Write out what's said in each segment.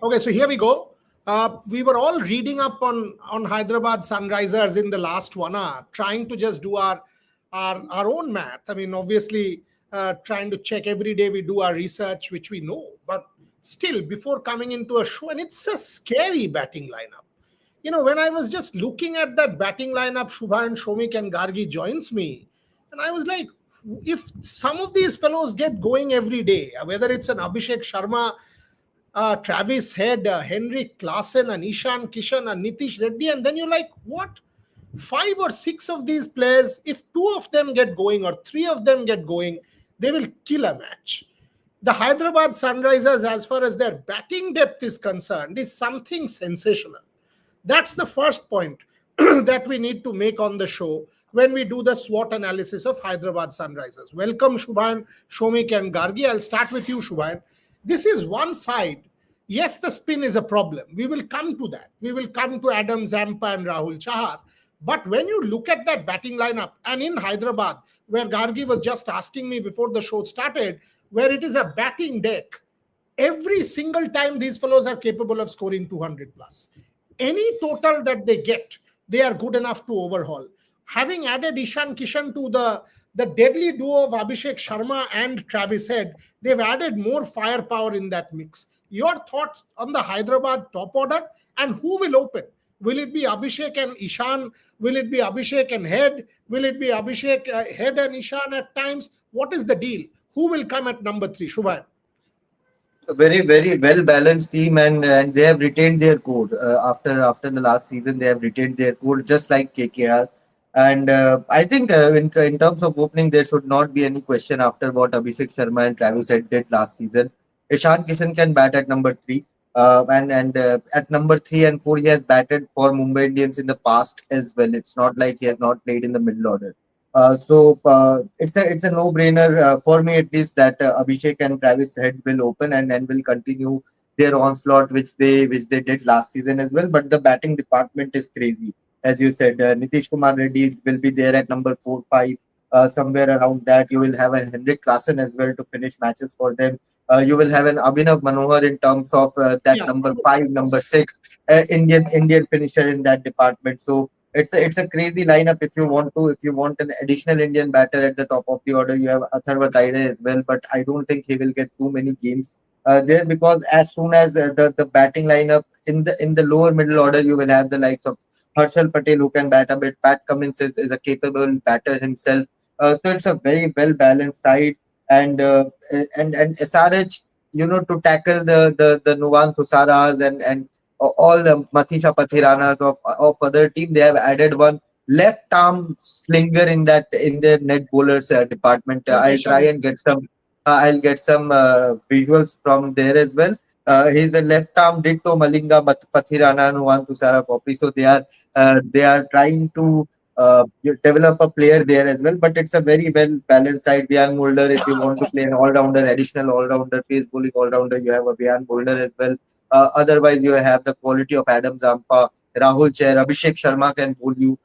Okay, so here we go. We were all reading up on Hyderabad Sunrisers in the last 1 hour, trying to just do our own math. I mean, obviously, trying to check every day we do our research, which we know, but still, before coming into a show, and it's a scary batting lineup. When I was just looking at that batting lineup, Shubha and Shomik and Gargi joins me, and I was like, if some of these fellows get going every day, whether it's an Abhishek Sharma, Travis Head, Henrik Klaasen, and Ishan Kishan, and Nitish Reddy, and then you're like, what? 5 or 6 of these players, if 2 of them get going or 3 of them get going, they will kill a match. The Hyderabad Sunrisers, as far as their batting depth is concerned, is something sensational. That's the first point that we need to make on the show when we do the SWOT analysis of Hyderabad Sunrisers. Welcome, Shubhan, Shomik, and Gargi. I'll start with you, Shubhan. This is one side. Yes, the spin is a problem. We will come to that. We will come to Adam Zampa and Rahul Chahar. But when you look at that batting lineup, and in Hyderabad, where Gargi was just asking me before the show started, where it is a batting deck, every single time these fellows are capable of scoring 200 plus. Any total that they get, they are good enough to overhaul. Having added Ishan Kishan to the deadly duo of Abhishek Sharma and Travis Head, they've added more firepower in that mix. Your thoughts on the Hyderabad top order, and who will open? Will it be Abhishek and Ishan? Will it be Abhishek and Head? Will it be Abhishek, Head and Ishan at times? What is the deal? Who will come at number 3? Shubhan. A very very well balanced team, and they have retained their code after the last season. They have retained their code just like KKR. And I think in terms of opening, there should not be any question after what Abhishek Sharma and Travis Head did last season. Ishan Kishan can bat at number 3, and at number 3 and 4 he has batted for Mumbai Indians in the past as well. It's not like he has not played in the middle order. So it's a no-brainer for me at least that Abhishek and Travis Head will open and will continue their onslaught which they did last season as well. But the batting department is crazy, as you said. Nitish Kumar Reddy will be there at number 4, 5. Somewhere around that, you will have a Henrik Klaasen as well to finish matches for them. You will have an Abhinav Manohar in terms of that Yeah. number 5, number 6, Indian finisher in that department. So it's a crazy lineup. If you want an additional Indian batter at the top of the order, you have Atharva Taide as well, but I don't think he will get too many games there, because as soon as the batting lineup in the lower middle order, you will have the likes of Harshal Patel who can bat a bit. Pat Cummins is a capable batter himself. So it's a very well balanced side, and SRH, to tackle the Nuwan Thusaras and all the Matisha Pathiranas of other team. They have added one left arm slinger in their net bowlers department. I'll try Rotation. and get some. I'll get some visuals from there as well. He's a left arm ditto Malinga Pathirana Nuwan Thusara copy. So they are trying to develop a player there as well. But it's a very well balanced side. Bian Mulder, if you want to play an all rounder, additional all rounder, pace bowling all rounder, you have a Bian Mulder as well. Otherwise, you have the quality of Adam Zampa, Rahul Chair, Abhishek Sharma can bowl you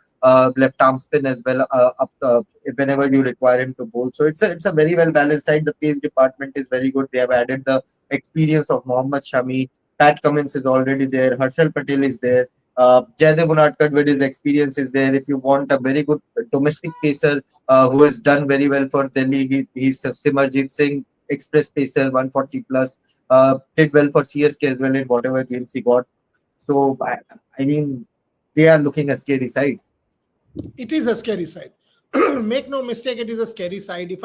left arm spin as well up whenever you require him to bowl. So it's a very well balanced side. The pace department is very good. They have added the experience of Mohammad Shami. Pat Cummins is already there. Harshal Patel is there. Jaydev Unadkat with his experience is there. If you want a very good domestic pacer who has done very well for Delhi, he's Simarjit Singh, express pacer, 140 plus. Did well for CSK as well in whatever games he got. So I mean, they are looking a scary side. It is a scary side. Make no mistake, it is a scary side. If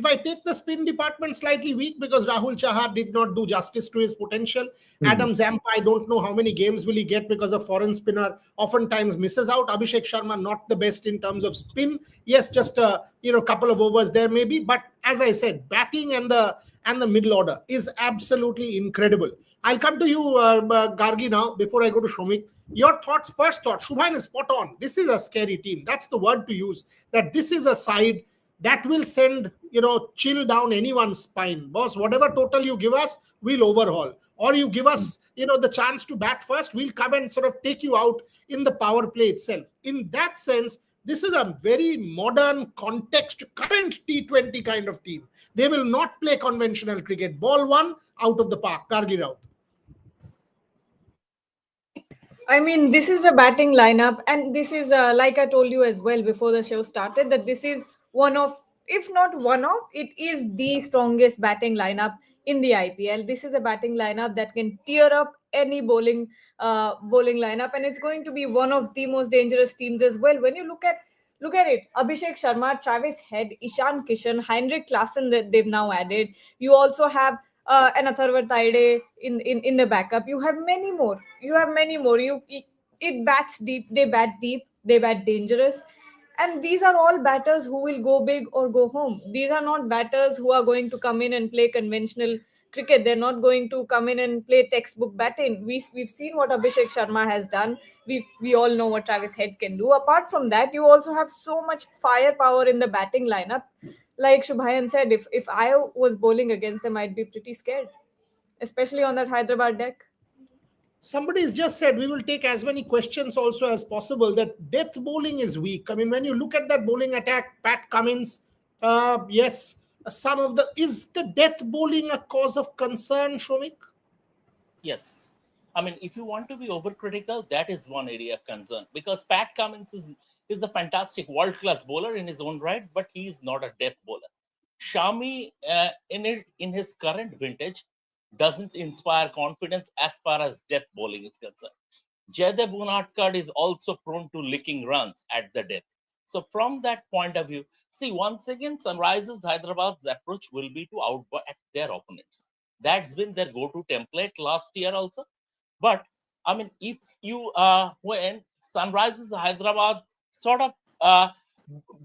I take the spin department slightly weak because Rahul Chahar did not do justice to his potential. Mhm. Adam Zampa, I don't know how many games will he get because a foreign spinner oftentimes misses out. Abhishek Sharma not the best in terms of spin. Yes, just a couple of overs there maybe. But as I said, batting and the middle order is absolutely incredible. I'll come to you, Gargi, now before I go to Shomik. Your thoughts, first thought. Shubhan is spot on. This is a scary team. That's the word to use. That this is a side that will send, chill down anyone's spine. Boss, whatever total you give us, we'll overhaul. Or you give us, the chance to bat first, we'll come and sort of take you out in the power play itself. In that sense, this is a very modern context, current T20 kind of team. They will not play conventional cricket. Ball one, out of the park. Gargi Raut. I mean, this is a batting lineup, and this is like I told you as well before the show started that this is one of, if not one of, it is the strongest batting lineup in the IPL. This is a batting lineup that can tear up any bowling lineup, and it's going to be one of the most dangerous teams as well. When you look at it, Abhishek Sharma, Travis Head, Ishan Kishan, Heinrich Klaassen that they've now added. You also have an Atharva Taide in the backup. You have many more. You have many more. It bats deep. They bat deep. They bat dangerous. And these are all batters who will go big or go home. These are not batters who are going to come in and play conventional cricket. They're not going to come in and play textbook batting. We've seen what Abhishek Sharma has done. We all know what Travis Head can do. Apart from that, you also have so much firepower in the batting lineup. Like Shubhayan said, if I was bowling against them, I'd be pretty scared, especially on that Hyderabad deck. Somebody's just said we will take as many questions also as possible. That death bowling is weak. I mean, when you look at that bowling attack, Pat Cummins, yes, some of the is the death bowling a cause of concern, Shomik? Yes. I mean, if you want to be overcritical, that is one area of concern because Pat Cummins is a fantastic world class bowler in his own right, but he is not a death bowler. Shami, in his current vintage, doesn't inspire confidence as far as death bowling is concerned. Jaydev Unadkat is also prone to licking runs at the death. So from that point of view, see once again, Sunrisers Hyderabad's approach will be to outbat their opponents. That's been their go-to template last year also. But I mean, if you when Sunrisers Hyderabad sort of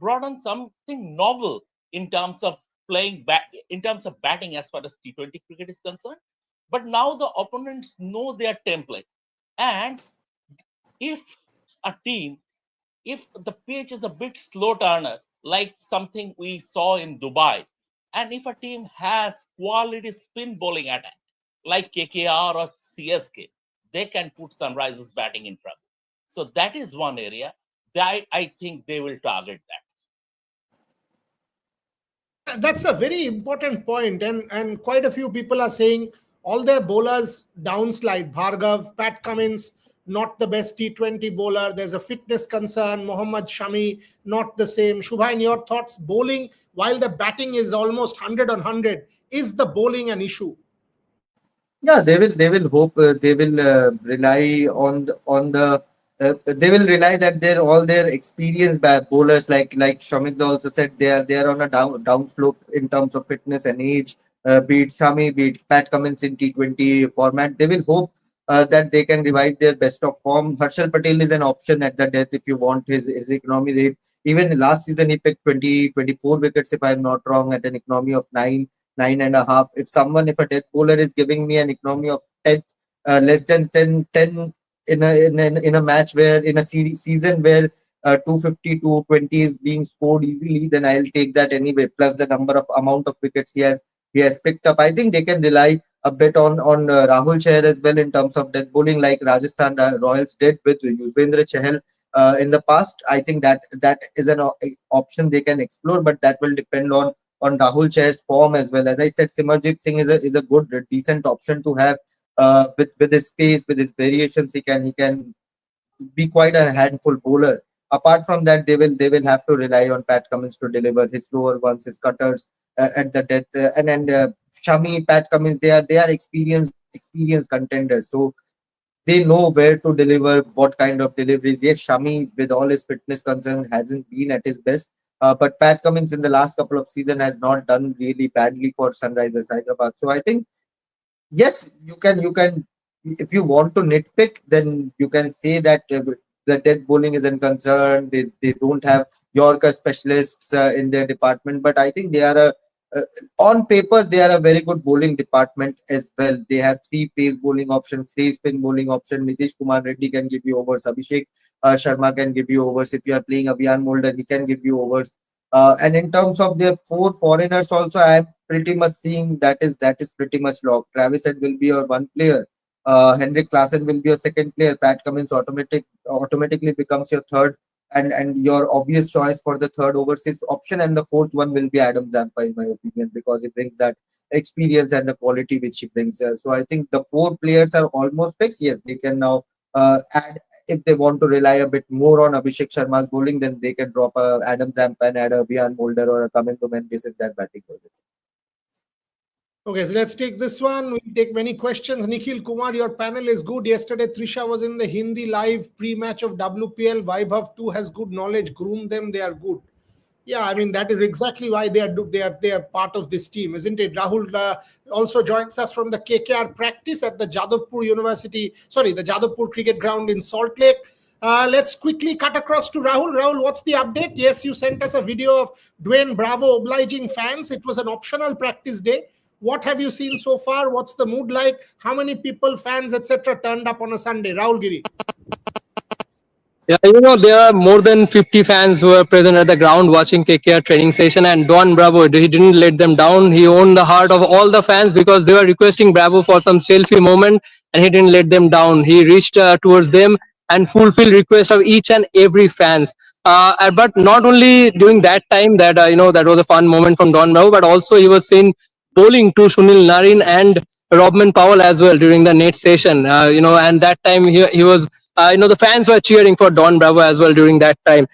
brought on something novel in terms of playing back, in terms of batting as far as T20 cricket is concerned. But now the opponents know their template, and if a team, if the pitch is a bit slow turner, like something we saw in Dubai, and if a team has quality spin bowling attack, like KKR or CSK, they can put Sunrisers batting in trouble. So that is one area that I think they will target that. That's a very important point, and quite a few people are saying all their bowlers downslide. Bhargav, Pat Cummins, not the best T20 bowler. There's a fitness concern. Mohammad Shami, not the same. Shubhain, your thoughts? Bowling, while the batting is almost 100 on 100, is the bowling an issue? Yeah, they will hope they will rely on the they will rely that their all their experienced bowlers like Shamik also said they are on a down slope in terms of fitness and age. Be it Shami, be it Pat Cummins in T20 format, they will hope that they can revive their best of form. Harshal Patel is an option at the death if you want his economy rate. Even last season he picked 24 wickets if I'm not wrong at an economy of 9.5. If a death bowler is giving me an economy of 10, less than 10 in a match where in a season where 250 220 is being scored easily, then I'll take that anyway. Plus the number of amount of wickets he has picked up. I think they can rely a bit on Rahul Chahar as well in terms of death bowling, like Rajasthan Royals did with Yuzvendra Chahal in the past. I think that is an option they can explore, but that will depend on Rahul Chair's form as well. As I said, Simarjit Singh is a good, decent option to have with his pace, with his variations. He can be quite a handful bowler. Apart from that, they will have to rely on Pat Cummins to deliver his slower ones, his cutters at the death, and Shami, Pat Cummins. They are experienced contenders. So they know where to deliver, what kind of deliveries. Yes, Shami, with all his fitness concerns, hasn't been at his best. But Pat Cummins in the last couple of seasons has not done really badly for Sunrisers Hyderabad. So I think yes, you can if you want to nitpick, then you can say that the death bowling isn't concerned. They don't have Yorker specialists in their department, but I think they are uh, on paper they are a very good bowling department as well. They have three pace bowling options, three spin bowling option. Nitish Kumar Reddy can give you overs. Abhishek Sharma can give you overs. If you are playing Abhiyan Molder, he can give you overs. And in terms of their four foreigners, also I am pretty much seeing that is pretty much locked. Travis Head will be your one player. Henrik Klaassen will be your second player. Pat Cummins automatically becomes your third, and your obvious choice for the third overseas option. And the fourth one will be Adam Zampa, in my opinion, because he brings that experience and the quality which he brings. So I think the four players are almost fixed. Yes, they can now add if they want to rely a bit more on Abhishek Sharma's bowling, then they can drop a Adam Zampan, add a Vian Mulder or a Kamindu Mendis if that batting goes. Okay, so let's take this one. We take many questions. Nikhil Kumar, your panel is good. Yesterday, Trisha was in the Hindi live pre-match of WPL. Vaibhav too has good knowledge. Groom them; they are good. Yeah, I mean that is exactly why they are part of this team, isn't it? Rahul also joins us from the KKR practice at the the Jadavpur Cricket Ground in Salt Lake. Let's quickly cut across to Rahul. Rahul, what's the update? Yes, you sent us a video of Dwayne Bravo obliging fans. It was an optional practice day. What have you seen so far? What's the mood like? How many people, fans, etc., turned up on a Sunday? Rahul Giri. Yeah, there are more than 50 fans who are present at the ground watching KKR training session, and Don Bravo, he didn't let them down. He owned the heart of all the fans because they were requesting Bravo for some selfie moment, and he didn't let them down. He reached towards them and fulfilled request of each and every fans. But not only during that time that that was a fun moment from Don Bravo, but also he was seen bowling to Sunil Narine and Robman Powell as well during the net session. And that time he was. The fans were cheering for Don Bravo as well during that time.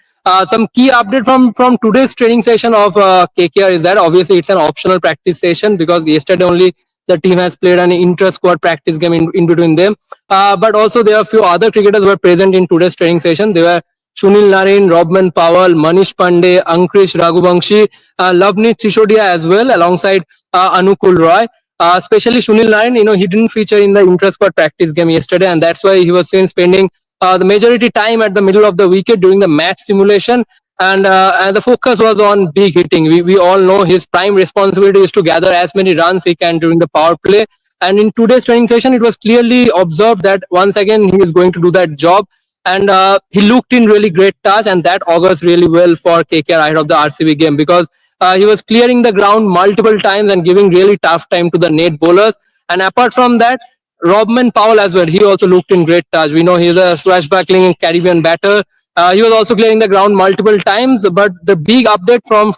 Some key update from today's training session of KKR is that obviously it's an optional practice session because yesterday only the team has played an inter-squad practice game in between them. But also there are a few other cricketers who were present in today's training session. They were Sunil Narine, Robman Powell, Manish Pandey, Ankrish Raghubangshi, Lavneet Sisodiya as well, alongside Anukul Roy. Especially Sunil Narine, he didn't feature in the intra-squad practice game yesterday, and that's why he was seen spending the majority time at the middle of the wicket during the match simulation, and the focus was on big hitting. We all know his prime responsibility is to gather as many runs he can during the power play, and in today's training session, it was clearly observed that once again he is going to do that job, and he looked in really great touch, and that augurs really well for KKR ahead of the RCB game because he was clearing the ground multiple times and giving really tough time to the net bowlers. And apart from that, Robman Powell as well, he also looked in great touch. We know he's a swashbuckling Caribbean batter. He was also clearing the ground multiple times. But the big update from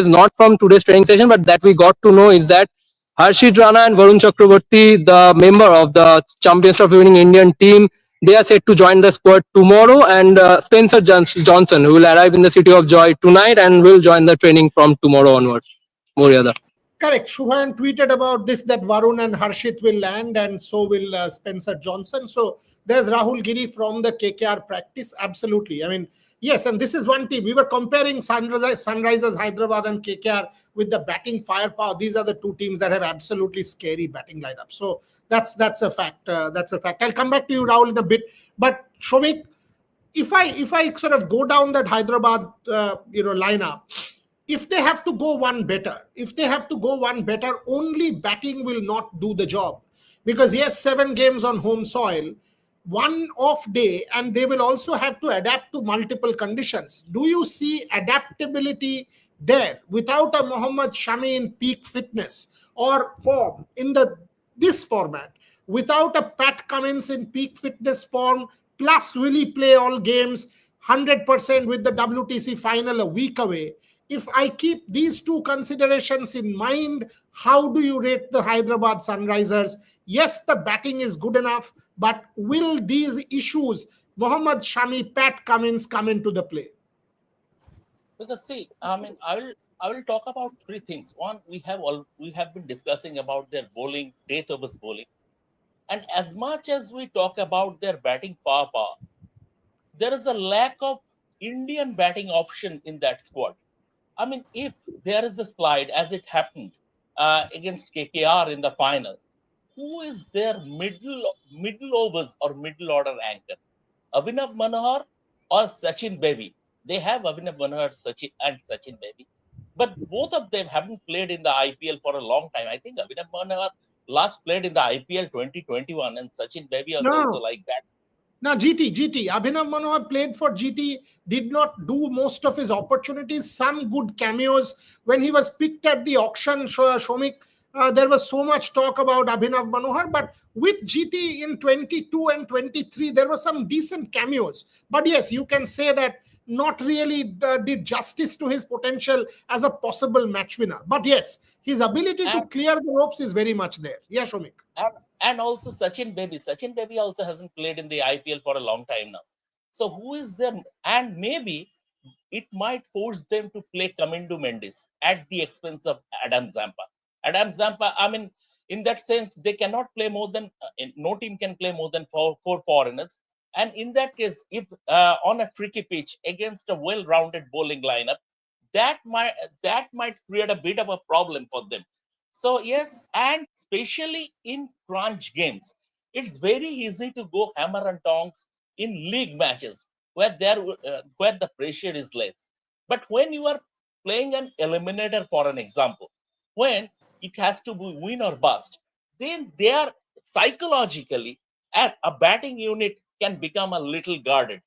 not from today's training session, but that we got to know is that Harshit Rana and Varun Chakraborty, the member of the Champions Trophy winning Indian team, they are set to join the squad tomorrow, and Spencer Johnson, who will arrive in the City of Joy tonight and will join the training from tomorrow onwards. Moriada. Correct. Shubhan tweeted about this, that Varun and Harshit will land, and so will Spencer Johnson. So there's Rahul Giri from the KKR practice. Absolutely. I mean, yes, and this is one team. We were comparing Sunrisers Hyderabad and KKR with the batting firepower. These are the two teams that have absolutely scary batting lineups. So that's a fact. That's a fact. I'll come back to you, Rahul, in a bit. But Shomik, if I sort of go down that Hyderabad lineup, if they have to go one better, only batting will not do the job. Because yes, 7 games on home soil, one off day, and they will also have to adapt to multiple conditions. Do you see adaptability there without a Mohammad Shami in peak fitness or form in this format, without a Pat Cummins in peak fitness form, plus will he play all games 100% with the WTC final a week away? If I keep these two considerations in mind, how do you rate the Hyderabad Sunrisers? Yes, the batting is good enough, but will these issues, Mohammad Shami, Pat Cummins, come into the play? Because see, I mean, I will talk about 3 things. One, we have been discussing about their bowling, depth overs bowling, and as much as we talk about their batting firepower, there is a lack of Indian batting option in that squad. I mean, if there is a slide as it happened against KKR in the final, who is their middle overs or middle order anchor? Avinav Manohar or Sachin Baby? They have Avinav Manohar and Sachin Baby, but both of them haven't played in the IPL for a long time. I think Avinav Manohar last played in the IPL 2021, and Sachin Baby was also like that. Now, GT. Abhinav Manohar played for GT, did not do most of his opportunities, some good cameos. When he was picked at the auction, Shomik, there was so much talk about Abhinav Manohar, but with GT in 22 and 23, there were some decent cameos. But yes, you can say that not really did justice to his potential as a possible match winner. But yes, his ability to clear the ropes is very much there. Yeah, Shomik. and also Sachin Baby. Sachin Baby also hasn't played in the IPL for a long time now. So who is there? And maybe it might force them to play Kamindu Mendes at the expense of Adam Zampa. Adam Zampa, I mean, in that sense, they cannot play more than no team can play more than four foreigners. And in that case, if on a tricky pitch against a well-rounded bowling lineup, that might create a bit of a problem for them. So yes, and especially in crunch games, it's very easy to go hammer and tongs in league matches where the pressure is less. But when you are playing an eliminator, for an example, when it has to be win or bust, then they are psychologically, and a batting unit can become a little guarded.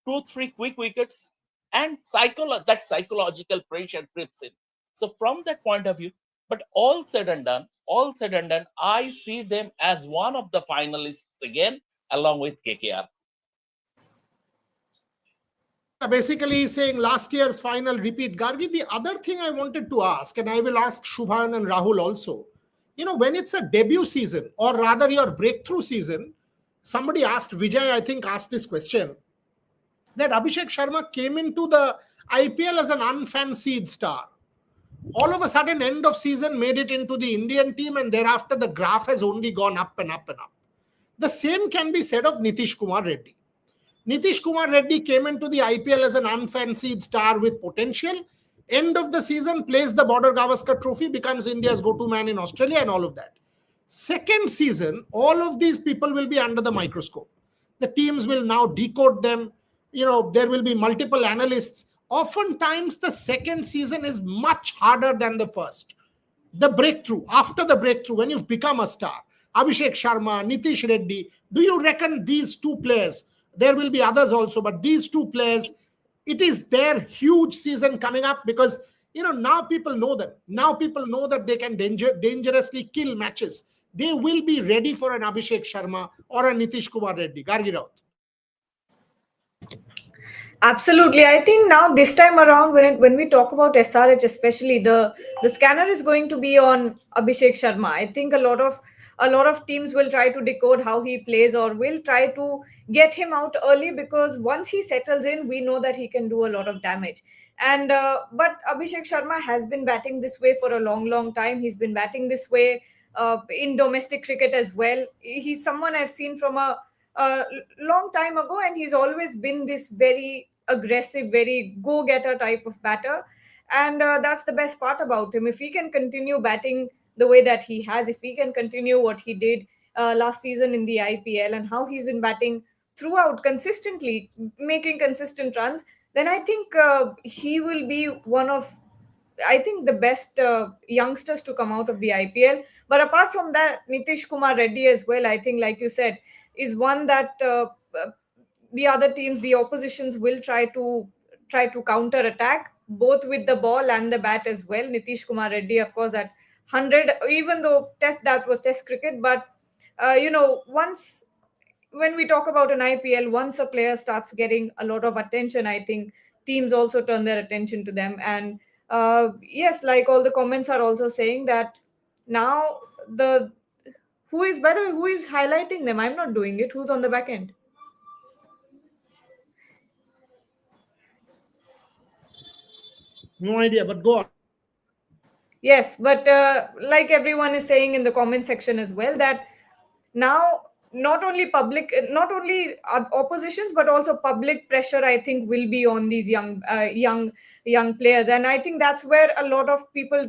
2, 3 quick wickets, and that psychological pressure creeps in. So from that point of view, but all said and done, I see them as one of the finalists again, along with KKR. Yeah, basically saying last year's final repeat. Gargi, the other thing I wanted to ask, and I will ask Shubhan and Rahul also, when it's a debut season, or rather your breakthrough season, somebody asked, Vijay, I think, asked this question, that Abhishek Sharma came into the IPL as an unfancied star. All of a sudden, end of season, made it into the Indian team, and thereafter the graph has only gone up and up and up. The same can be said of Nitish Kumar Reddy. Nitish Kumar Reddy came into the IPL as an unfancied star with potential. End of the season, plays the Border Gavaskar Trophy, becomes India's go-to man in Australia and all of that. Second season, all of these people will be under the microscope. The teams will now decode them. There will be multiple analysts. Oftentimes, the second season is much harder than the first. The breakthrough, after the breakthrough, when you've become a star, Abhishek Sharma, Nitish Reddy, do you reckon these two players, there will be others also, but these two players, it is their huge season coming up? Because, now people know them. Now people know that they can dangerously kill matches. They will be ready for an Abhishek Sharma or a Nitish Kumar Reddy. Gargi Raut. Absolutely. I think now this time around, when we talk about SRH, especially the scanner is going to be on Abhishek Sharma. I think a lot of teams will try to decode how he plays, or will try to get him out early, because once he settles in, we know that he can do a lot of damage. And but Abhishek Sharma has been batting this way for a long time. He's been batting this way in domestic cricket as well. He's someone I've seen from a long time ago, and he's always been this very aggressive, very go-getter type of batter. And that's the best part about him. If he can continue batting the way that he has, if he can continue what he did last season in the IPL, and how he's been batting throughout consistently, making consistent runs, then I think he will be one of, I think, the best youngsters to come out of the IPL. But apart from that, Nitish Kumar Reddy as well, I think, like you said, is one that the other teams, the oppositions, will try to counter attack, both with the ball and the bat as well. Nitish Kumar Reddy, of course, that 100, even though that was test cricket, but once, when we talk about an IPL, once a player starts getting a lot of attention, I think teams also turn their attention to them. And yes, like all the comments are also saying that now by the way, who is highlighting them? I'm not doing it. Who's on the back end? No idea, but go on. Yes, but like everyone is saying in the comment section as well, that now not only oppositions, but also public pressure, I think, will be on these young players. And I think that's where a lot of people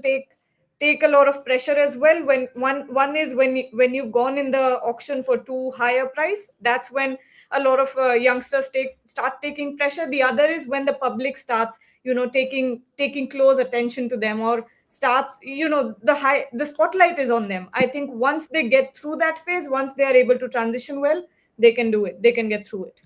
take a lot of pressure as well. When one is when you've gone in the auction for too high a price, that's when a lot of youngsters start taking pressure. The other is when the public starts taking close attention to them, or starts, the spotlight is on them. I think once they get through that phase, once they are able to transition well, they can do it, they can get through it.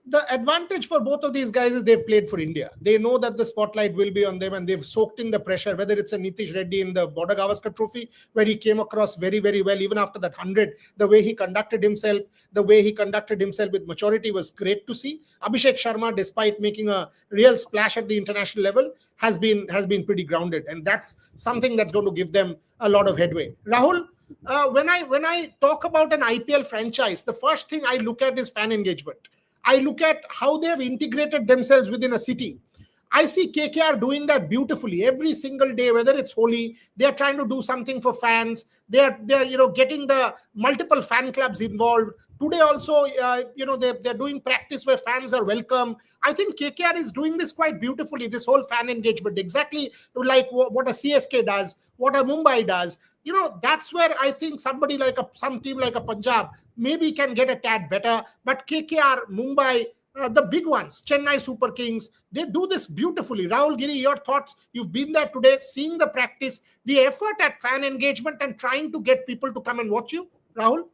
The advantage for both of these guys is they've played for India. They know that the spotlight will be on them, and they've soaked in the pressure, whether it's a Nitish Reddy in the Border Gavaskar Trophy, where he came across very, very well, even after that 100, the way he conducted himself with maturity was great to see. Abhishek Sharma, despite making a real splash at the international level, has been pretty grounded, and that's something that's going to give them a lot of headway. Rahul, when I talk about an IPL franchise, the first thing I look at is fan engagement. I look at how they have integrated themselves within a city. I see KKR doing that beautifully every single day, whether it's Holi, they are trying to do something for fans. They are getting the multiple fan clubs involved. Today also, they're doing practice where fans are welcome. I think KKR is doing this quite beautifully. This whole fan engagement, exactly like what a CSK does, what a Mumbai does. That's where I think somebody like some team like a Punjab maybe can get a tad better. But KKR, Mumbai, the big ones, Chennai Super Kings, they do this beautifully. Rahul Giri, your thoughts? You've been there today, seeing the practice, the effort at fan engagement, and trying to get people to come and watch you, Rahul.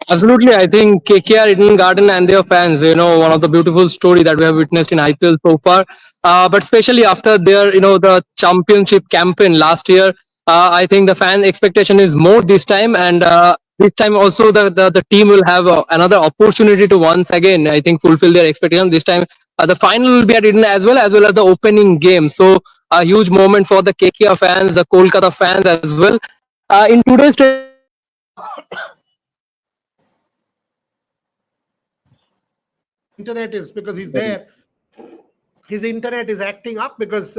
Absolutely, I think KKR, Eden Garden, and their fans, one of the beautiful story that we have witnessed in IPL so far. But especially after their, the championship campaign last year, I think the fan expectation is more this time, and this time also the team will have another opportunity to once again, I think, fulfill their expectation. This time, the final will be at Eden as well as the opening game. So a huge moment for the KKR fans, the Kolkata fans as well. In today's Internet is because he's there. His internet is acting up because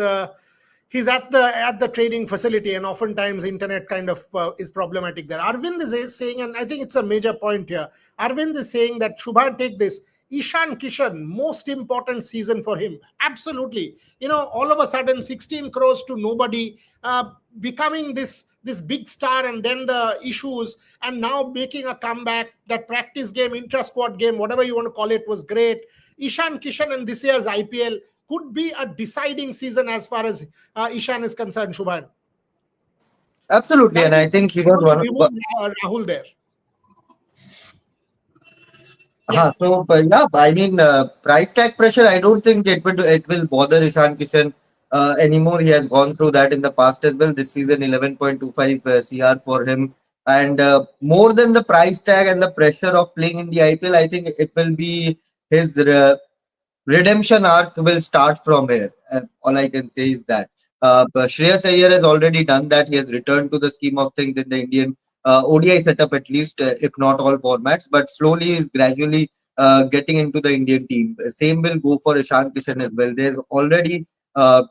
he's at the training facility, and oftentimes internet kind of is problematic there. Arvind is saying, and I think it's a major point here. Arvind is saying that Shubhan, take this. Ishan Kishan, most important season for him. Absolutely. All of a sudden, 16 crores to nobody, becoming this big star, and then the issues, and now making a comeback. That practice game, intra-squad game, whatever you want to call it, was great. Ishan Kishan in this year's IPL could be a deciding season as far as Ishan is concerned, Shubhan. Absolutely, and I think he was remove Rahul there. Yeah. So, but yeah, I mean, price tag pressure. I don't think it will bother Ishan Kishan anymore. He has gone through that in the past as well. This season, 11.25 CR for him, and more than the price tag and the pressure of playing in the IPL, I think it will be his redemption arc will start from here. All I can say is that but Shreyas Iyer has already done that. He has returned to the scheme of things in the Indian ODI setup, at least, if not all formats. But slowly is gradually getting into the Indian team. Same will go for Ishan Kishan as well. There's already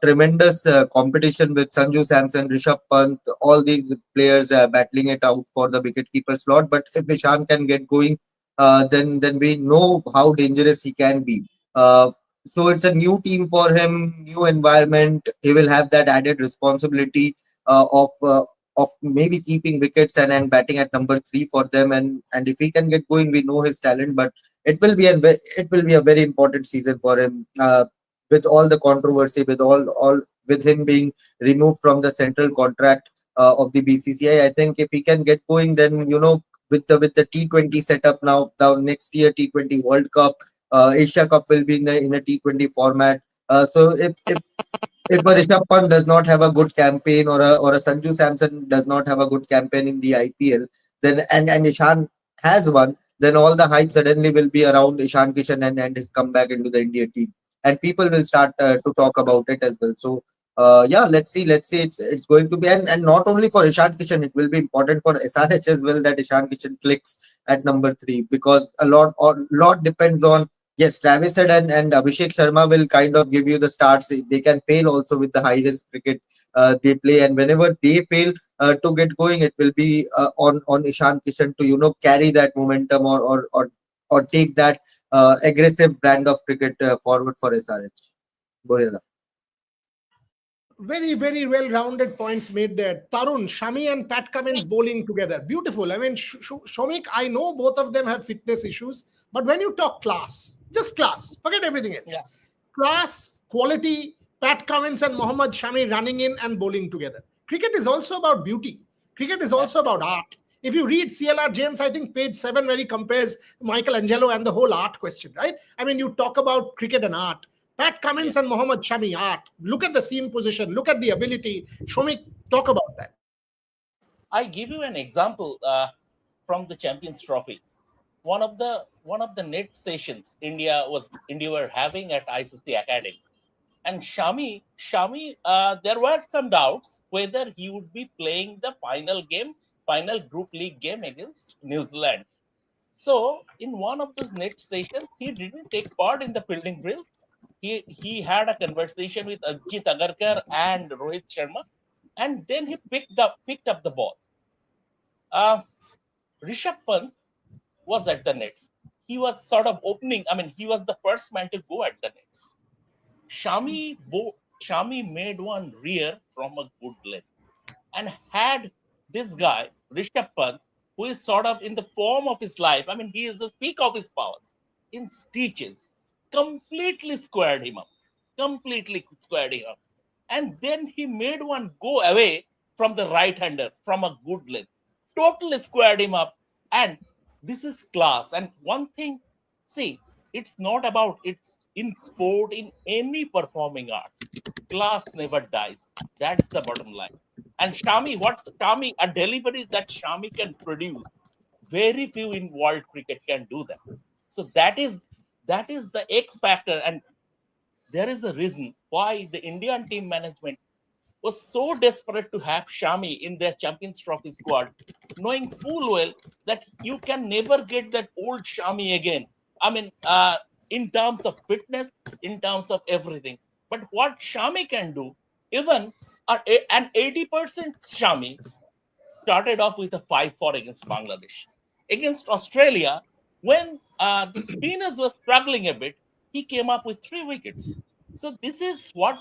tremendous competition with Sanju Samson, Rishabh Pant, all these players battling it out for the wicketkeeper slot. But if Ishan can get going, then we know how dangerous he can be. Uh, so it's a new team for him, new environment. He will have that added responsibility of maybe keeping wickets and batting at number three for them. And if he can get going, we know his talent. But it will be a very important season for him. With all the controversy, with with him being removed from the central contract of the BCCI, I think if he can get going, then with the T20 setup now next year T20 World Cup, Asia Cup will be in a T20 format. So if a Rishabh Pant does not have a good campaign, or a Sanju Samson does not have a good campaign in the IPL, then and Ishan has one, then all the hype suddenly will be around Ishan Kishan and his comeback into the India team, and people will start to talk about it as well. So yeah, let's see. It's going to be, and not only for Ishan Kishan, it will be important for SRH as well that Ishan Kishan clicks at number three, because a lot depends on. Yes, Travis Head and Abhishek Sharma will kind of give you the starts. They can fail also with the high risk cricket they play, and whenever they fail to get going, it will be on Ishan Kishan to carry that momentum, or take that aggressive brand of cricket forward for SRH. Borela. Very, very well-rounded points made there. Tarun, Shami and Pat Cummins bowling together. Beautiful. I mean, Shomik, I know both of them have fitness issues, but when you talk class, just class, forget everything else. Yeah. Class, quality, Pat Cummins and Mohammad Shami running in and bowling together. Cricket is also about beauty. Cricket is also about art. If you read CLR James, I think page 7, where he compares Michelangelo and the whole art question, right? I mean, you talk about cricket and art. Pat Cummins and Mohammad Shami art. Look at the seam position. Look at the ability. Show me, talk about that. I give you an example from the Champions Trophy. One of the net sessions India were having at ICC Academy. And Shami, there were some doubts whether he would be playing the final game, final group league game against New Zealand. So in one of those net sessions, he didn't take part in the fielding drills. He had a conversation with Ajit Agarkar and Rohit Sharma, and then he picked up the ball. Uh, Rishabh Pant was at the nets. He was sort of opening. I mean, he was the first man to go at the nets. Shami made one rear from a good length and had this guy, Rishabh Pant, who is sort of in the form of his life. I mean, he is the peak of his powers in stitches, completely squared him up, completely squared him up. And then he made one go away from the right hander from a good length, totally squared him up. And this is class. And one thing, see, it's not about it's in sport, in any performing art. Class never dies. That's the bottom line. And what's Shami? A delivery that Shami can produce. Very few in world cricket can do that. So that is the X factor, and there is a reason why the Indian team management was so desperate to have Shami in their Champions Trophy squad, knowing full well that you can never get that old Shami again. I mean, in terms of fitness, in terms of everything. But what Shami can do, even an 80% Shami started off with a 5-4 against Bangladesh. Against Australia, when the spinners were struggling a bit, he came up with 3 wickets. So this is what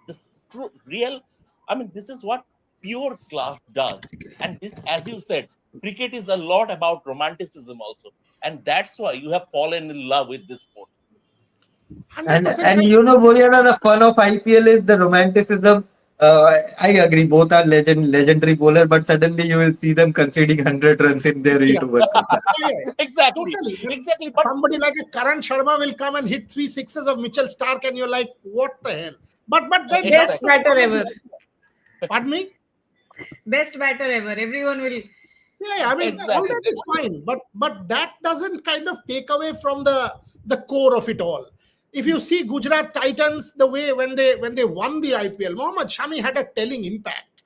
the true, real, I mean, this is what pure class does. And this, as you said, cricket is a lot about romanticism also. And that's why you have fallen in love with this sport. And 100% and right. you know, Boriana, the fun of IPL is the romanticism. I agree, both are legendary bowler, but suddenly you will see them conceding 100 runs in their Yeah, E2 World Cup. yeah, yeah. Exactly, Totally. exactly. But Somebody like a Karan Sharma will come and hit 3 sixes of Mitchell Stark, and you're like, what the hell? But then that's Best the exactly, batter fun of ever. the idea. Pardon me? Best batter ever. Everyone will. Yeah, I mean, all exactly. that is fine, but that doesn't kind of take away from the core of it all. If you see Gujarat Titans, the way when they won the IPL, Mohammad Shami had a telling impact.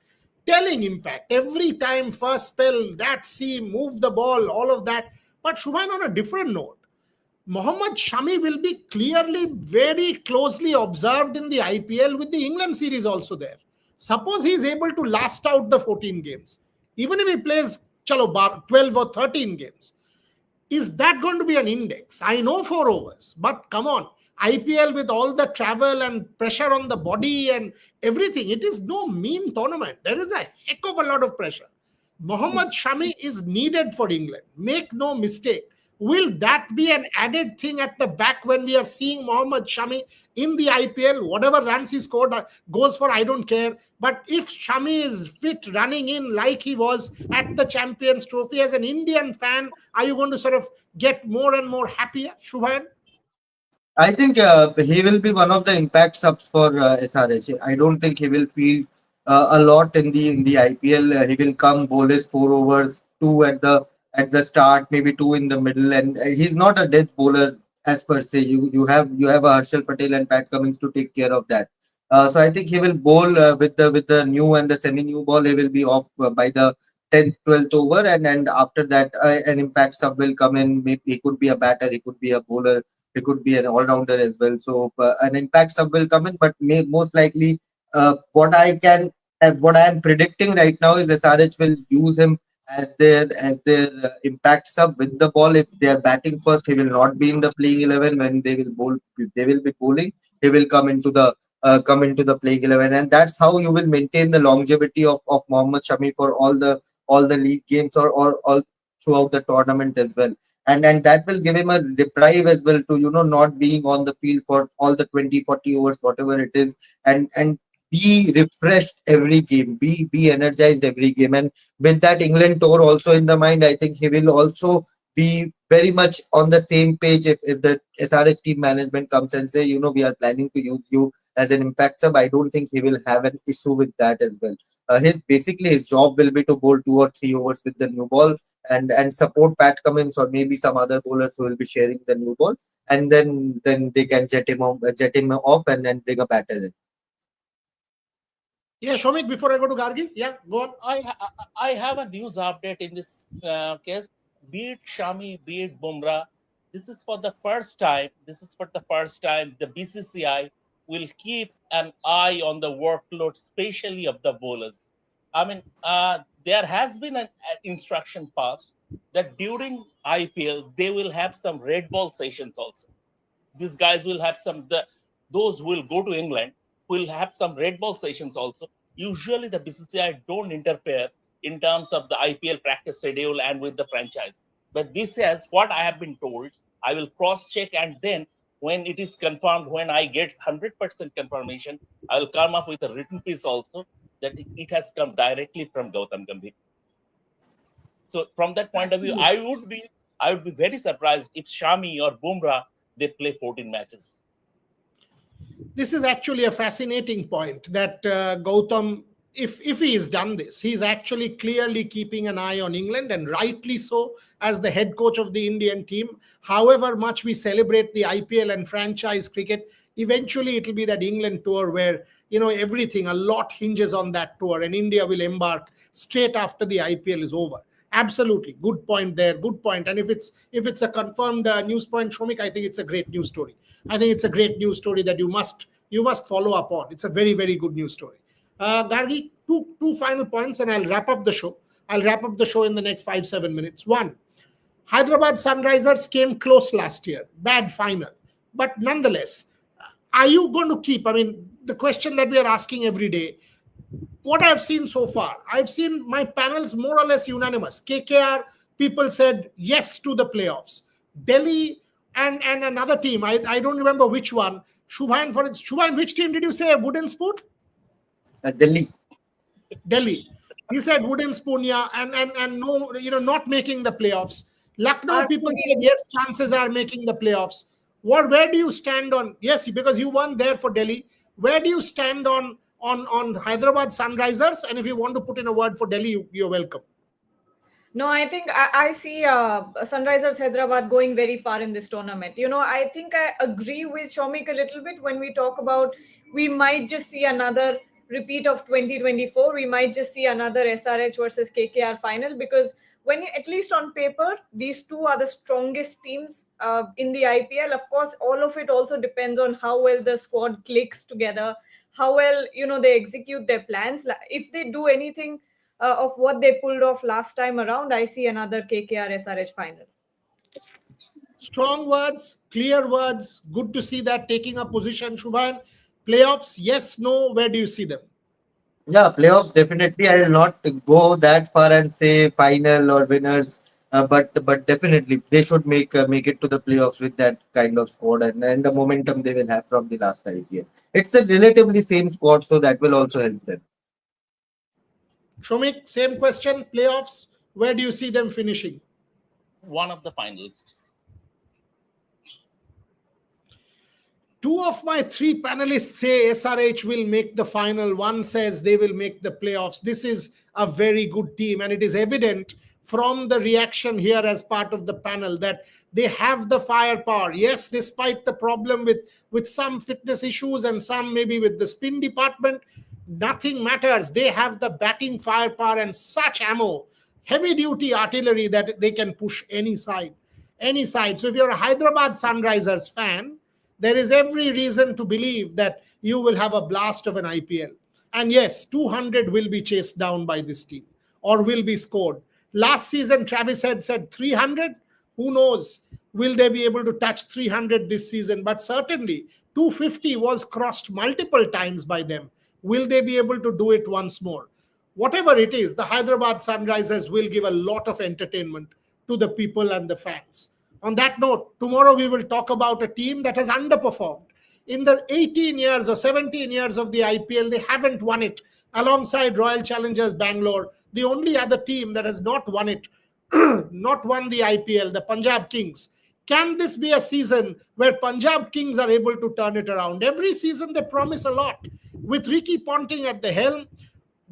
Telling impact. Every time, first spell, that seam, move the ball, all of that. But Shubhan, on a different note, Mohammad Shami will be clearly very closely observed in the IPL with the England series also there. Suppose he is able to last out the 14 games, even if he plays chalo 12 or 13 games, is that going to be an index? I know 4 overs, but come on, IPL with all the travel and pressure on the body and everything, it is no mean tournament. There is a heck of a lot of pressure. Mohammad Shami is needed for England. Make no mistake. Will that be an added thing at the back when we are seeing Mohammad Shami in the IPL? Whatever runs he scored goes for, I don't care. But if Shami is fit, running in like he was at the Champions Trophy, as an Indian fan, are you going to sort of get more and more happier, Shubhayan? I think he will be one of the impact subs for SRH. I don't think he will feel a lot in the IPL. He will come bowl his 4 overs, two at the start, maybe two in the middle, and he's not a death bowler as per se. You have a Harshal Patel and Pat Cummins to take care of that. So I think he will bowl with the new and the semi new ball. He will be off by the 10th, 12th over, and after that an impact sub will come in. Maybe he could be a batter, he could be a bowler, he could be an all-rounder as well. So an impact sub will come in, but most likely what I am predicting right now is SRH will use him as their impact sub with the ball. If they are batting first, he will not be in the playing 11. When they will bowl, they will be bowling. He will come into the playing 11, and that's how you will maintain the longevity of Mohammad Shami for all the league games or all throughout the tournament as well. And that will give him a deprive as well to not being on the field for all the 20-40 overs, whatever it is, and be refreshed every game, be energized every game. And with that England tour also in the mind, I think he will also be very much on the same page. If the SRH team management comes and say, we are planning to use you as an impact sub, I don't think he will have an issue with that as well. His job will be to bowl 2 or 3 overs with the new ball, and support Pat Cummins or maybe some other bowlers who will be sharing the new ball, and then they can jet him off and then bring a batter in. Yeah, Shomik, before I go to Gargi, yeah, go on. I have a news update in this case. Be it Shami, be it Bumrah, this is for the first time. This is for the first time the BCCI will keep an eye on the workload, especially of the bowlers. I mean, there has been an instruction passed that during IPL they will have some red ball sessions also. These guys will have those who will go to England will have some red ball sessions also. Usually the BCCI don't interfere in terms of the IPL practice schedule and with the franchise. But this is what I have been told. I will cross check, and then when it is confirmed, when I get 100% confirmation, I will come up with a written piece also that it has come directly from Gautam Gambhir. So from that point of view, I would be very surprised if Shami or Bumrah they play 14 matches. This is actually a fascinating point that Gautam, if he has done this, he's actually clearly keeping an eye on England, and rightly so, as the head coach of the Indian team. However much we celebrate the IPL and franchise cricket, eventually it will be that England tour where, everything, a lot hinges on that tour, and India will embark straight after the IPL is over. Absolutely, good point there. Good point. And if it's a confirmed news point, Shomik, I think it's a great news story. I think it's a great news story that you must follow up on. It's a very, very good news story. Gargi, two final points, and I'll wrap up the show. I'll wrap up the show in the next 5-7 minutes. One, Hyderabad Sunrisers came close last year, bad final, but nonetheless, are you going to keep? I mean, the question that we are asking every day. What I've seen so far, I've seen my panels more or less unanimous. KKR, people said yes to the playoffs. Delhi and another team, I don't remember which one. Shubhan, which team did you say? Wooden Spoon? Delhi. Delhi. He said wooden spoon, yeah, and no, not making the playoffs. Lucknow, people said yes, chances are making the playoffs. Where do you stand on? Yes, because you won there for Delhi. Where do you stand on Hyderabad Sunrisers? And if you want to put in a word for Delhi, you're welcome. No, I think I see Sunrisers Hyderabad going very far in this tournament. I think I agree with Shomik a little bit when we talk about we might just see another repeat of 2024. We might just see another SRH versus KKR final, because when at least on paper, these two are the strongest teams in the IPL. Of course, all of it also depends on how well the squad clicks together, how well, they execute their plans. If they do anything of what they pulled off last time around, I see another KKR SRH final. Strong words, clear words. Good to see that taking a position, Shubhan. Playoffs, yes, no. Where do you see them? Yeah, playoffs definitely. I will not go that far and say final or winners, but definitely they should make it to the playoffs with that kind of squad and the momentum they will have from the last IPL. It's a relatively same squad, so that will also help them. Shomik, same question. Playoffs, where do you see them finishing? One of the finalists. Two of my three panelists say SRH will make the final. One says they will make the playoffs. This is a very good team, and it is evident from the reaction here as part of the panel that they have the firepower. Yes, despite the problem with some fitness issues and some maybe with the spin department, nothing matters. They have the batting firepower and such ammo, heavy duty artillery, that they can push any side. So if you're a Hyderabad Sunrisers fan, there is every reason to believe that you will have a blast of an IPL. And yes, 200 will be chased down by this team or will be scored. Last season, Travis had said 300. Who knows? Will they be able to touch 300 this season? But certainly, 250 was crossed multiple times by them. Will they be able to do it once more? Whatever it is, the Hyderabad Sunrisers will give a lot of entertainment to the people and the fans. On that note, tomorrow we will talk about a team that has underperformed. In the 18 years or 17 years of the IPL, they haven't won it. Alongside Royal Challengers Bangalore, the only other team that has not won it, not won the IPL, the Punjab Kings. Can this be a season where Punjab Kings are able to turn it around? Every season they promise a lot. With Ricky Ponting at the helm,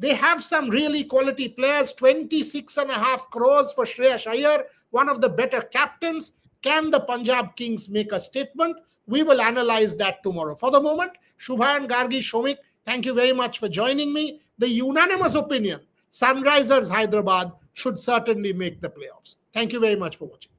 They have some really quality players, 26.5 crores for Shreyas Iyer, one of the better captains. Can the Punjab Kings make a statement? We will analyze that tomorrow. For the moment, Shubha and Gargi, Shomik, thank you very much for joining me. The unanimous opinion, Sunrisers Hyderabad should certainly make the playoffs. Thank you very much for watching.